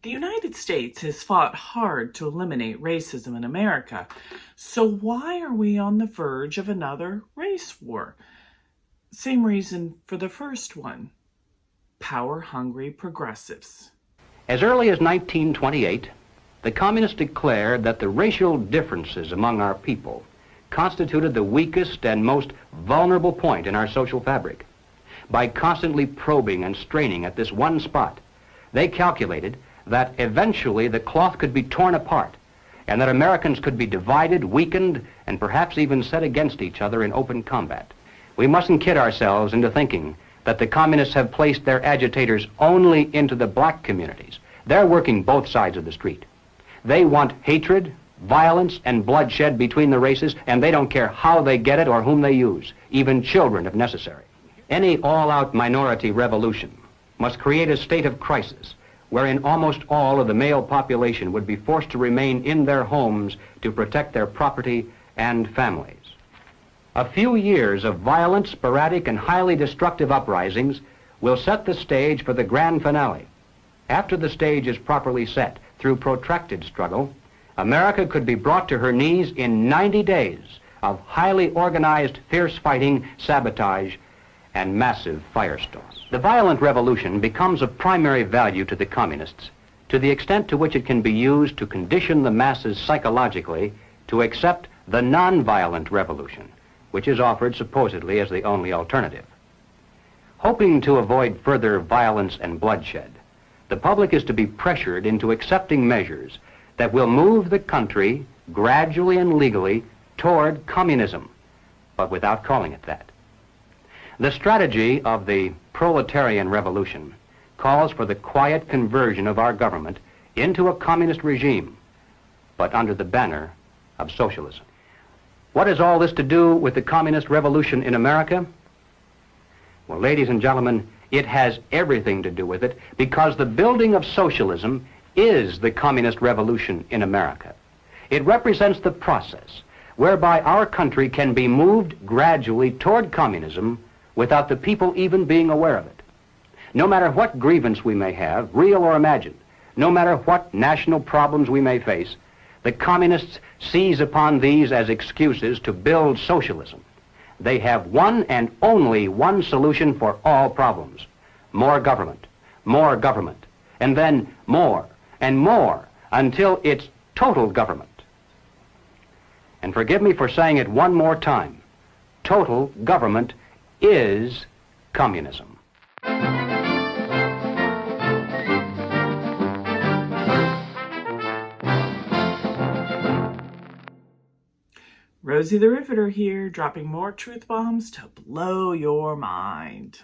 The United States has fought hard to eliminate racism in America. So why are we on the verge of another race war? Same reason for the first one. Power-hungry progressives. As early as 1928, the communists declared that the racial differences among our people constituted the weakest and most vulnerable point in our social fabric. By constantly probing and straining at this one spot, they calculated that eventually the cloth could be torn apart and that Americans could be divided, weakened, and perhaps even set against each other in open combat. We mustn't kid ourselves into thinking that the communists have placed their agitators only into the black communities. They're working both sides of the street. They want hatred, violence, and bloodshed between the races, and they don't care how they get it or whom they use, even children if necessary. Any all-out minority revolution must create a state of crisis wherein almost all of the male population would be forced to remain in their homes to protect their property and families. A few years of violent, sporadic, and highly destructive uprisings will set the stage for the grand finale. After the stage is properly set through protracted struggle, America could be brought to her knees in 90 days of highly organized, fierce fighting, sabotage, and massive firestorms. The violent revolution becomes of primary value to the communists to the extent to which it can be used to condition the masses psychologically to accept the non-violent revolution, which is offered supposedly as the only alternative. Hoping to avoid further violence and bloodshed, the public is to be pressured into accepting measures that will move the country gradually and legally toward communism, but without calling it that. The strategy of the proletarian revolution calls for the quiet conversion of our government into a communist regime, but under the banner of socialism. What has all this to do with the communist revolution in America? Well, ladies and gentlemen, it has everything to do with it because the building of socialism is the communist revolution in America. It represents the process whereby our country can be moved gradually toward communism without the people even being aware of it. No matter what grievance we may have, real or imagined, no matter what national problems we may face, the communists seize upon these as excuses to build socialism. They have one and only one solution for all problems: more government, and then more and more until it's total government. And forgive me for saying it one more time, total government is communism. Rosie the Riveter here, dropping more truth bombs to blow your mind.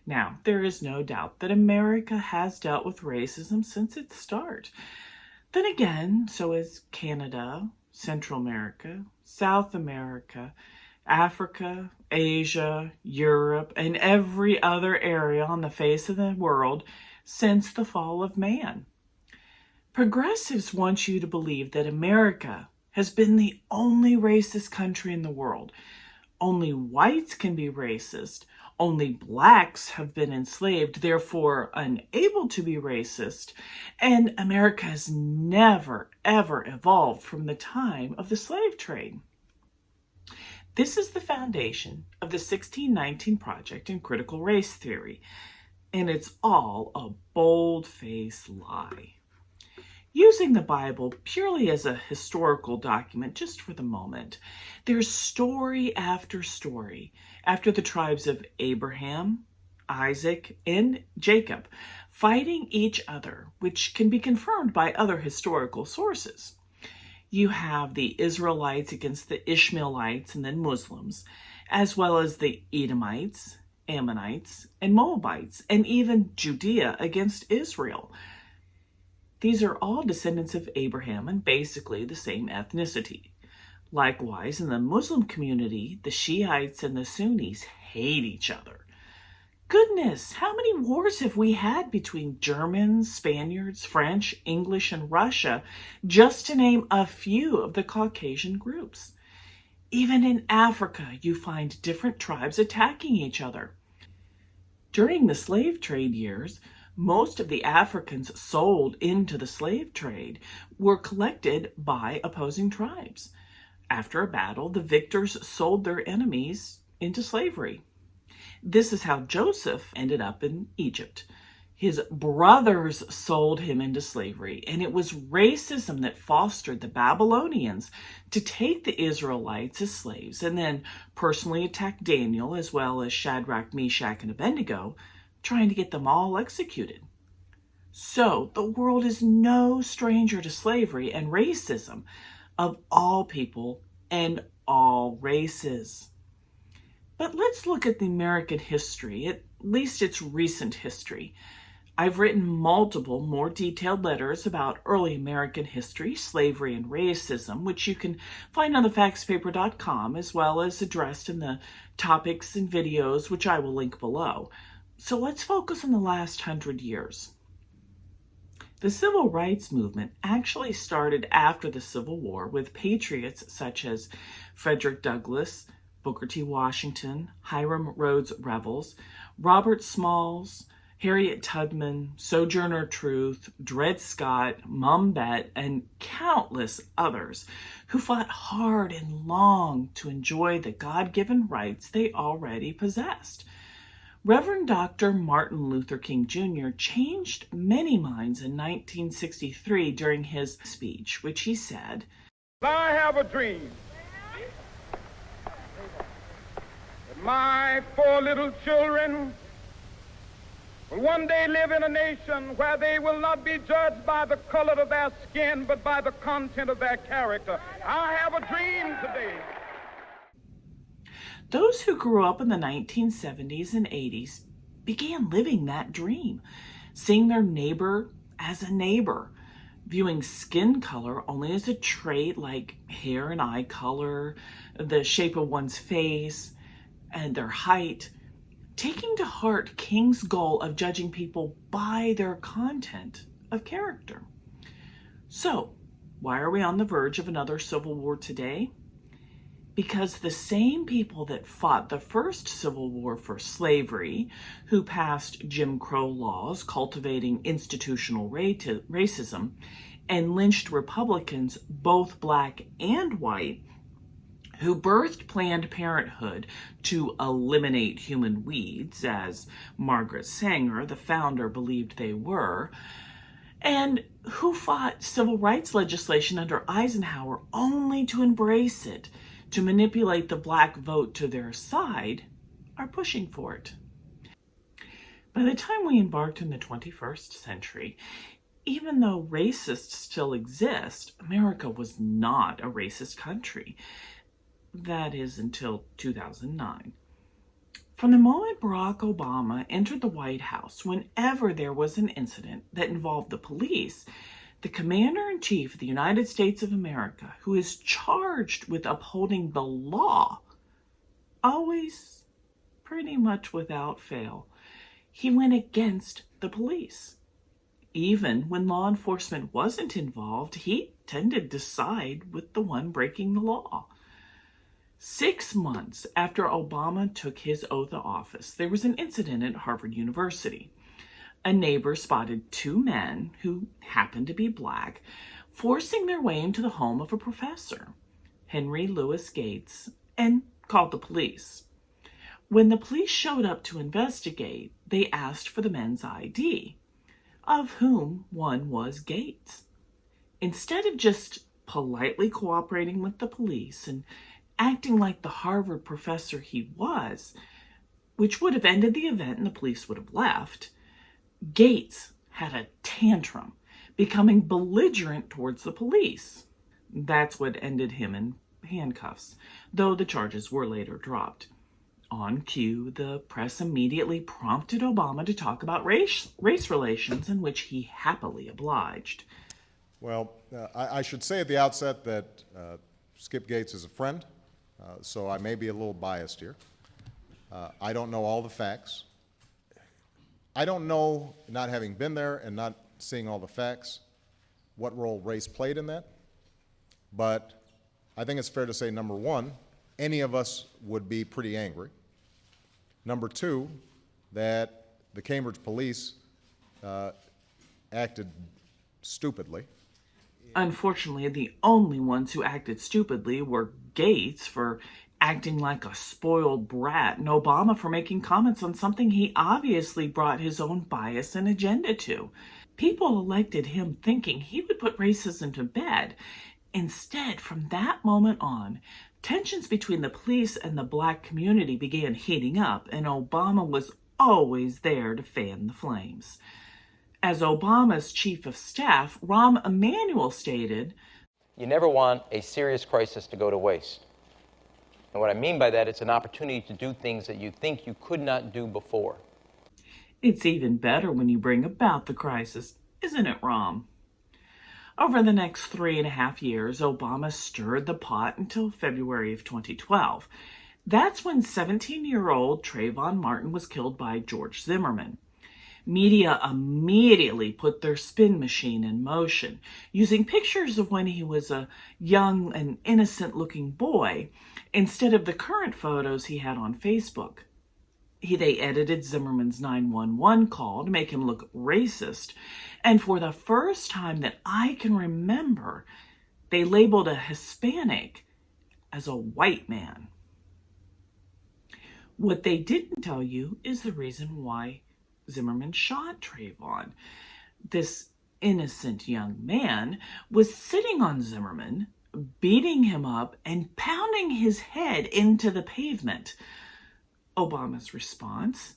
Now, there is no doubt that America has dealt with racism since its start. Then again, so has Canada, Central America, South America, Africa, Asia, Europe, and every other area on the face of the world since the fall of man. Progressives want you to believe that America has been the only racist country in the world. Only whites can be racist. Only blacks have been enslaved, therefore unable to be racist. And America has never, ever evolved from the time of the slave trade. This is the foundation of the 1619 Project in critical race theory, and it's all a bold-faced lie. Using the Bible purely as a historical document, just for the moment, there's story after story after the tribes of Abraham, Isaac, and Jacob fighting each other, which can be confirmed by other historical sources. You have the Israelites against the Ishmaelites and then Muslims, as well as the Edomites, Ammonites, and Moabites, and even Judea against Israel. These are all descendants of Abraham and basically the same ethnicity. Likewise, in the Muslim community, the Shiites and the Sunnis hate each other. Goodness, how many wars have we had between Germans, Spaniards, French, English, and Russia, just to name a few of the Caucasian groups? Even in Africa, you find different tribes attacking each other. During the slave trade years, Most of the Africans sold into the slave trade were collected by opposing tribes. After a battle, the victors sold their enemies into slavery. This is how Joseph ended up in Egypt. His brothers sold him into slavery, and it was racism that fostered the Babylonians to take the Israelites as slaves and then personally attack Daniel as well as Shadrach, Meshach, and Abednego, trying to get them all executed. So the world is no stranger to slavery and racism of all people and all races. But let's look at the American history, at least its recent history. I've written multiple more detailed letters about early American history, slavery, and racism, which you can find on thefactspaper.com, as well as addressed in the topics and videos, which I will link below. So let's focus on the last 100 years. The civil rights movement actually started after the Civil War with patriots such as Frederick Douglass, Booker T. Washington, Hiram Rhodes Revels, Robert Smalls, Harriet Tubman, Sojourner Truth, Dred Scott, Mum Bet, and countless others who fought hard and long to enjoy the God-given rights they already possessed. Reverend Dr. Martin Luther King Jr. changed many minds in 1963 during his speech, which he said, "I have a dream that my 4 little children will one day live in a nation where they will not be judged by the color of their skin, but by the content of their character. I have a dream today." Those who grew up in the 1970s and 80s began living that dream, seeing their neighbor as a neighbor, viewing skin color only as a trait like hair and eye color, the shape of one's face, and their height, taking to heart King's goal of judging people by their content of character. So, why are we on the verge of another civil war today? Because the same people that fought the first Civil War for slavery, who passed Jim Crow laws cultivating institutional racism, and lynched Republicans, both black and white, who birthed Planned Parenthood to eliminate human weeds, as Margaret Sanger, the founder, believed they were, and who fought civil rights legislation under Eisenhower only to embrace it, to manipulate the black vote to their side, are pushing for it. By the time we embarked in the 21st century, even though racists still exist, America was not a racist country. That is until 2009. From the moment Barack Obama entered the White House, whenever there was an incident that involved the police, the Commander-in-Chief of the United States of America, who is charged with upholding the law, always, pretty much without fail, he went against the police. Even when law enforcement wasn't involved, he tended to side with the one breaking the law. 6 months after Obama took his oath of office, there was an incident at Harvard University. A neighbor spotted 2 men who happened to be black forcing their way into the home of a professor, Henry Louis Gates, and called the police. When the police showed up to investigate, they asked for the men's ID, of whom one was Gates. Instead of just politely cooperating with the police and acting like the Harvard professor he was, which would have ended the event and the police would have left, Gates had a tantrum, becoming belligerent towards the police. That's what ended him in handcuffs, though the charges were later dropped. On cue, the press immediately prompted Obama to talk about race relations, in which he happily obliged. Well, I should say at the outset that Skip Gates is a friend, so I may be a little biased here. I don't know all the facts. I don't know, not having been there and not seeing all the facts, what role race played in that. But I think it's fair to say, number one, any of us would be pretty angry. Number two, that the Cambridge police acted stupidly. Unfortunately, the only ones who acted stupidly were Gates for acting like a spoiled brat and Obama for making comments on something he obviously brought his own bias and agenda to. People elected him thinking he would put racism to bed. Instead, from that moment on, tensions between the police and the black community began heating up, and Obama was always there to fan the flames. As Obama's chief of staff, Rahm Emanuel stated, "You never want a serious crisis to go to waste. And what I mean by that, it's an opportunity to do things that you think you could not do before." "It's even better when you bring about the crisis, isn't it, Rahm?" Over the next 3.5 years, Obama stirred the pot until February of 2012. That's when 17-year-old Trayvon Martin was killed by George Zimmerman. Media immediately put their spin machine in motion, using pictures of when he was a young and innocent-looking boy instead of the current photos he had on Facebook. They edited Zimmerman's 911 call to make him look racist, and for the first time that I can remember, they labeled a Hispanic as a white man. What they didn't tell you is the reason why Zimmerman shot Trayvon. This innocent young man was sitting on Zimmerman, beating him up and pounding his head into the pavement. Obama's response: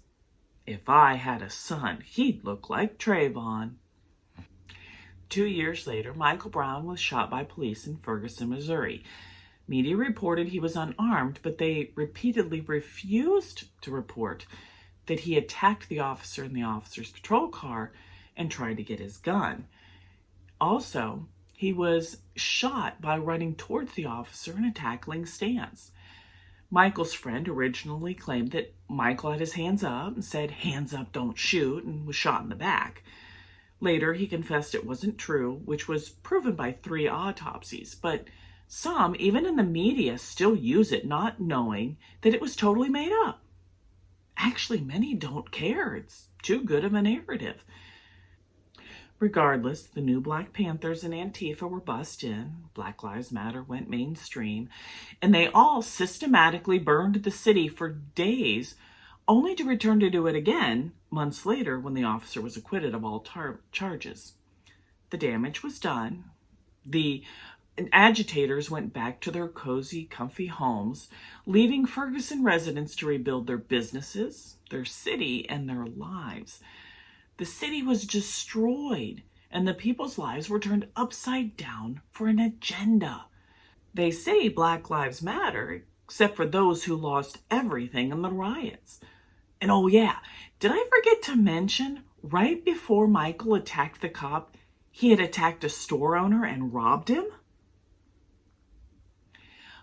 "If I had a son, he'd look like Trayvon." 2 years later, Michael Brown was shot by police in Ferguson, Missouri. Media reported he was unarmed, but they repeatedly refused to report that he attacked the officer in the officer's patrol car and tried to get his gun. Also, he was shot by running towards the officer in a tackling stance. Michael's friend originally claimed that Michael had his hands up and said, "Hands up, don't shoot," and was shot in the back. Later, he confessed it wasn't true, which was proven by 3 autopsies, but some, even in the media, still use it not knowing that it was totally made up. Actually, many don't care. It's too good of a narrative. Regardless, the new Black Panthers and Antifa were bussed in, Black Lives Matter went mainstream, and they all systematically burned the city for days, only to return to do it again months later when the officer was acquitted of all charges. The damage was done. The agitators went back to their cozy, comfy homes, leaving Ferguson residents to rebuild their businesses, their city, and their lives. The city was destroyed, and the people's lives were turned upside down for an agenda. They say Black Lives Matter, except for those who lost everything in the riots. And oh yeah, did I forget to mention, right before Michael attacked the cop, he had attacked a store owner and robbed him?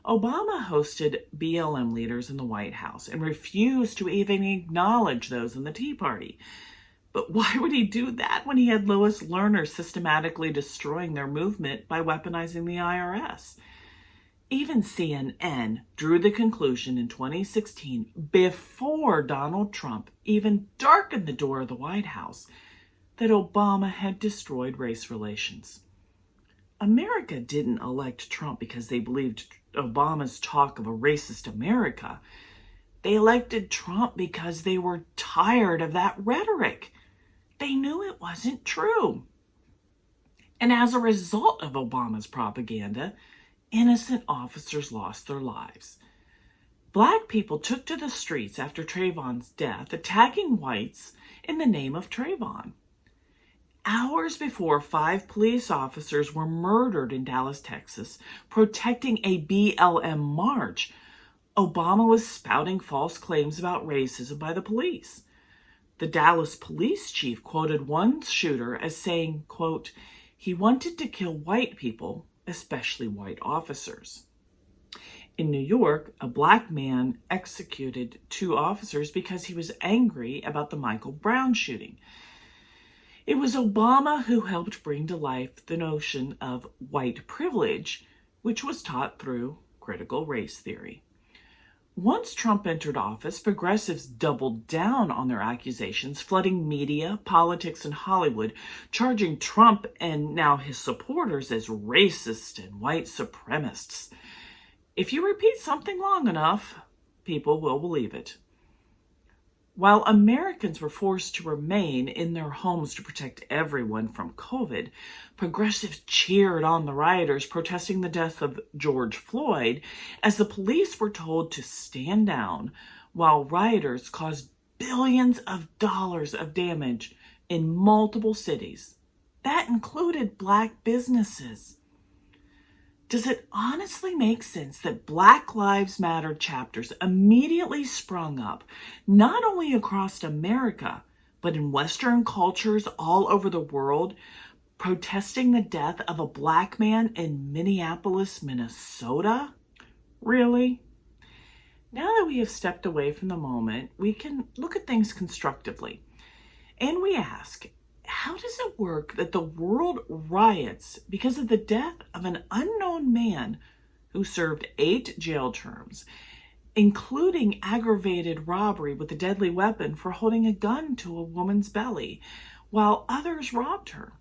Obama hosted BLM leaders in the White House and refused to even acknowledge those in the Tea Party. But why would he do that when he had Lois Lerner systematically destroying their movement by weaponizing the IRS? Even CNN drew the conclusion in 2016, before Donald Trump even darkened the door of the White House, that Obama had destroyed race relations. America didn't elect Trump because they believed Obama's talk of a racist America. They elected Trump because they were tired of that rhetoric. They knew it wasn't true. And as a result of Obama's propaganda, innocent officers lost their lives. Black people took to the streets after Trayvon's death, attacking whites in the name of Trayvon. Hours before, 5 police officers were murdered in Dallas, Texas, protecting a BLM march, Obama was spouting false claims about racism by the police. The Dallas police chief quoted one shooter as saying, quote, "He wanted to kill white people, especially white officers." In New York, a black man executed 2 officers because he was angry about the Michael Brown shooting. It was Obama who helped bring to life the notion of white privilege, which was taught through critical race theory. Once Trump entered office, progressives doubled down on their accusations, flooding media, politics, and Hollywood, charging Trump and now his supporters as racist and white supremacists. If you repeat something long enough, people will believe it. While Americans were forced to remain in their homes to protect everyone from COVID, progressives cheered on the rioters protesting the death of George Floyd as the police were told to stand down while rioters caused billions of dollars of damage in multiple cities. That included Black businesses. Does it honestly make sense that Black Lives Matter chapters immediately sprung up, not only across America, but in Western cultures all over the world, protesting the death of a Black man in Minneapolis, Minnesota? Really? Now that we have stepped away from the moment, we can look at things constructively. And we ask, how does it work that the world riots because of the death of an unknown man who served 8 jail terms, including aggravated robbery with a deadly weapon for holding a gun to a woman's belly, while others robbed her?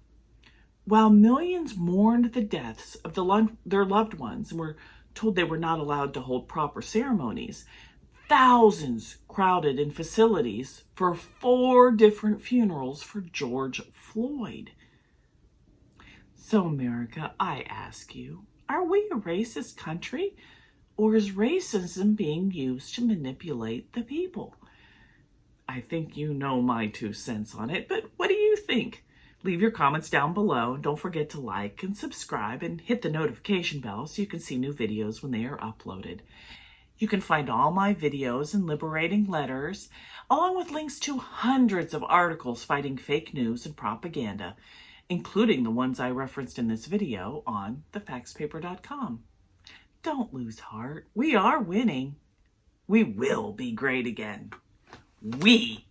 While millions mourned the deaths of their loved ones and were told they were not allowed to hold proper ceremonies, thousands crowded in facilities for 4 different funerals for George Floyd. So, America, I ask you, are we a racist country, or is racism being used to manipulate the people? I think you know my 2 cents on it, but what do you think? Leave your comments down below. Don't forget to like and subscribe and hit the notification bell so you can see new videos when they are uploaded. You can find all my videos and liberating letters, along with links to hundreds of articles fighting fake news and propaganda, including the ones I referenced in this video on thefaxpaper.com. Don't lose heart. We are winning. We will be great again. We